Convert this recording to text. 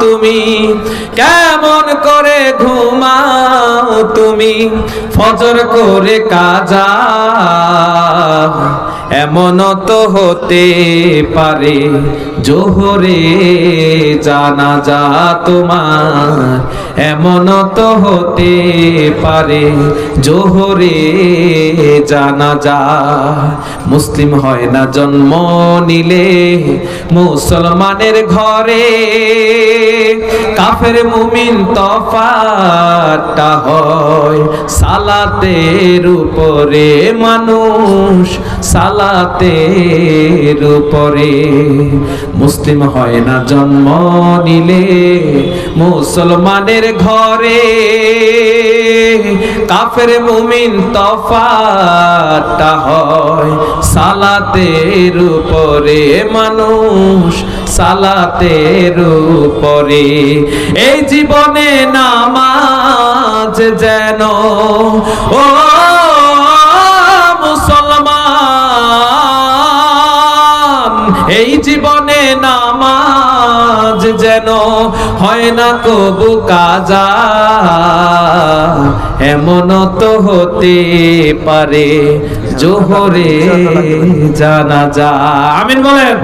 তুমি, কেমন করে ঘুমাও তুমি, ফজর করে কাজা। এমন তো হতে পারে জোহরে জানাজা তোমার, এমন তো হতে পারে জোহরে জানাজা। মুসলিম হয় না জন্ম নিলে মুসলমানের ঘরে, কাফের মুমিন তফাৎটা হয় সালাতের উপরে, মানুষ সালাতের উপরে। মুসলিম হয় না জন্ম নিলে মুসলমানের ঘরে, কাফের মুমিন তফাৎটা হয় সালাতের উপরে, মানুষ সালাতের উপরে। এই জীবনে নামাজ যেন ও মুসলমান, এই জীবনে নামাজ যেন হয় না কবু কাজা। এমন তো হতে পারে জোহরে জানাজা। আমিন বলেন।